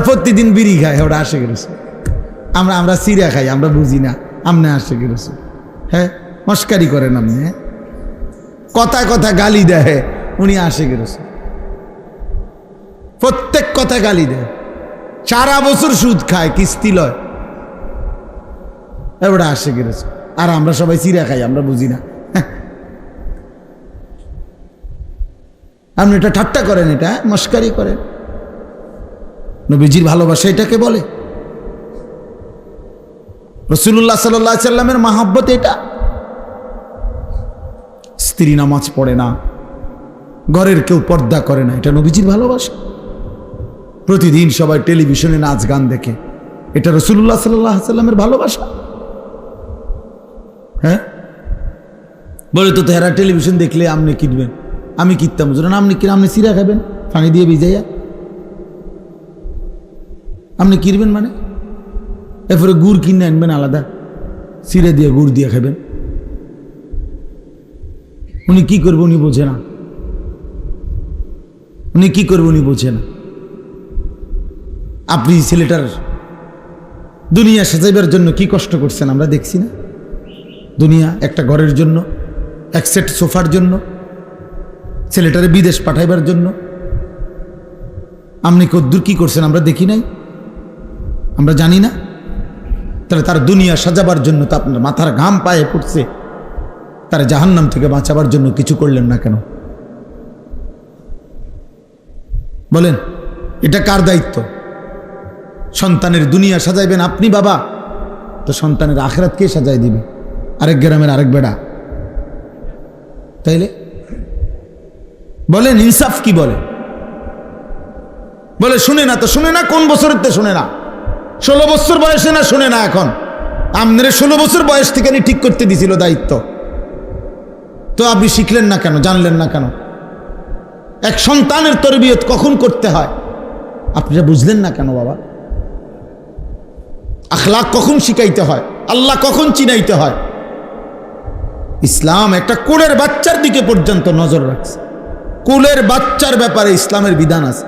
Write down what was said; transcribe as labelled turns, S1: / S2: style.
S1: প্রতিদিন বিড়ি খায়, ওটা আশিকের রাসূল। আমরা সিরা খাই, আমরা বুঝি না। আমনে আশিকের রাসূল, হ্যাঁ মস্কারি করেন আপনি, হ্যাঁ কথায় কথায় গালি দেয়, উনি আশিকের রাসূল। প্রত্যেক কথা গালি দেয়, সারা বছর সুদ খায়, কিস্তি লয়, ওটা আশিকের রাসূল। আর আমরা সবাই সিরা খাই, আমরা বুঝি না। আপনি এটা ঠাট্টা করেন, এটা মস্কারি করেন। নবীজির ভালোবাসা এটাকে বলে? রাসূলুল্লাহ সাল্লাল্লাহু আলাইহি সাল্লামের মহব্বত এটা? স্ত্রী নামাজ পড়ে না, ঘরের কেউ পর্দা করে না, এটা নবীজির ভালোবাসা? প্রতিদিন সবাই টেলিভিশনে নাচ গান দেখে, এটা রাসূলুল্লাহ সাল্লাল্লাহু আলাইহি সাল্লামের ভালোবাসা? হ্যাঁ বলে তো তেরা টেলিভিশন দেখলে আপনি কিনবেন, আমি কিনতাম না। আপনি কিনে আপনি সিরা খাবেন পানি দিয়ে ভিজাইয়া, আপনি কিনবেন মানে? এরপরে গুড় কিনে আনবেন আলাদা, সিরে দিয়ে গুড় দিয়ে খাবেন। উনি কি করবে উনি বোঝে না, উনি কি করবে উনি বোঝে না। আপনি ছেলেটার দুনিয়া সাজাইবার জন্য কি কষ্ট করছেন আমরা দেখছি না? দুনিয়া একটা ঘরের জন্য, এক সেট সোফার জন্য, ছেলেটারে বিদেশ পাঠাইবার জন্য আপনি কদ্দুর কি করছেন আমরা দেখি নাই, আমরা জানি না? তাহলে তার দুনিয়া সাজাবার জন্য তো আপনার মাথার ঘাম পায়ে পড়ছে, তার জাহান্নাম থেকে বাঁচাবার জন্য কিছু করলেন না কেন? বলেন এটা কার দায়িত্ব? সন্তানের দুনিয়া সাজাইবেন আপনি বাবা, তো সন্তানের আখিরাত কে সাজাই দিবে? আরেক গ্রামের আরেক বেড়া? তাইলে বলেন ইনসাফ কি বলে? বলে শুনে না তো শুনে না, কোন বছরের তো শুনে না? 16 বছর বয়সে না শুনে না? এখন আপনার 16 বছর বয়স থেকে ঠিক করতে দিছিল দায়িত্ব, তো আপনি শিখলেন না কেন, জানলেন না কেন? এক সন্তানের তরবিয়ত কখন করতে হয় আপনারা বুঝলেন না কেন বাবা? আখলাক কখন শিখাইতে হয়, আল্লাহ কখন চিনাইতে হয়? ইসলাম একটা কোলের বাচ্চার দিকে পর্যন্ত নজর রাখছে। কোলের বাচ্চার ব্যাপারে ইসলামের বিধান আছে।